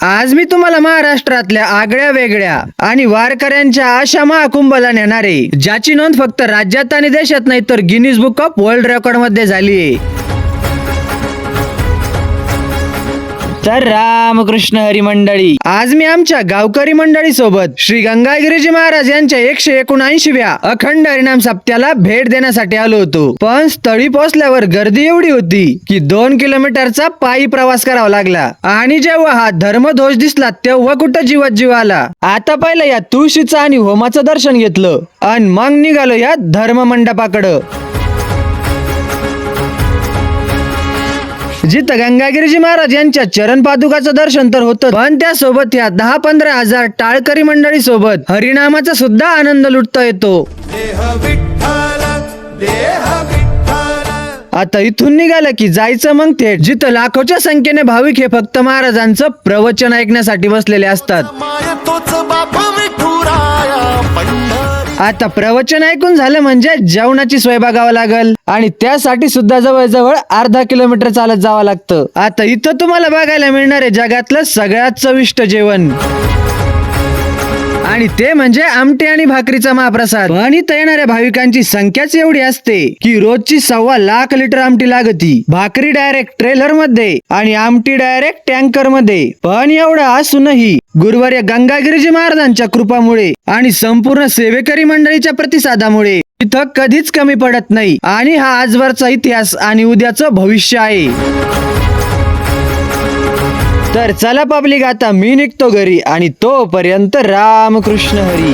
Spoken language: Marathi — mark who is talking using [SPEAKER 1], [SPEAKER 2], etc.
[SPEAKER 1] आज मी तुम्हाला महाराष्ट्रातल्या आगळ्या वेगळ्या आणि वारकऱ्यांच्या अशा महाकुंभला नेणारे, ज्याची नोंद फक्त राज्यात आणि देशात नाही तर Guinness book of world record मध्ये झाली आहे. तर रामकृष्ण हरी मंडळी, आज मी आमच्या गावकरी मंडळी सोबत श्री गंगागिरीजी महाराज यांच्या 179व्या अखंड हरिनाम सप्त्याला भेट देण्यासाठी आलो होतो. पण स्थळी पोहोचल्यावर गर्दी एवढी होती की 2 किलोमीटरचा पायी प्रवास करावा लागला. आणि जेव्हा हा धर्मध्वज दिसला तेव्हा कुठं जीवात जीव आला. आता पहिलं या तुळशीचं आणि होमाचं दर्शन घेतलं आणि मग निघालो या धर्म मंडपाकडं, जिथं गंगागिरीजी महाराज यांच्या चरण पादुकाचं दर्शन तर होतं, पण त्यासोबत या 10-15 हजार टाळकरी मंडळी सोबत हरिनामाचा सुद्धा आनंद लुटता येतो. आता इथून निघालं की जायचं मग थेट जिथं लाखोच्या संख्येने भाविक हे फक्त महाराजांचं प्रवचन ऐकण्यासाठी बसलेले असतात. आता प्रवचन ऐकून झालं म्हणजे जेवणाची सोय बघावं लागल आणि त्यासाठी सुद्धा जवळजवळ अर्धा किलोमीटर चालत जावं लागतं. आता इथं तुम्हाला बघायला मिळणार आहे जगातलं सगळ्यात चविष्ट जेवण, आणि ते म्हणजे आमटी आणि भाकरीचा महाप्रसाद. पण इथं येणाऱ्या भाविकांची संख्याच एवढी असते की रोजची 1.25 लाख लिटर आमटी लागती. भाकरी डायरेक्ट ट्रेलर मध्ये आणि आमटी डायरेक्ट टँकर मध्ये. पण एवढं असूनही गुरुवार्य गंगागिरीजी महाराजांच्या कृपामुळे आणि संपूर्ण सेवेकरी मंडळीच्या प्रतिसादामुळे इथं कधीच कमी पडत नाही. आणि हा आजवरचा इतिहास आणि उद्याचं भविष्य आहे. तर चला पब्लिक, आता मी निघतो घरी आणि तोपर्यंत रामकृष्ण हरी.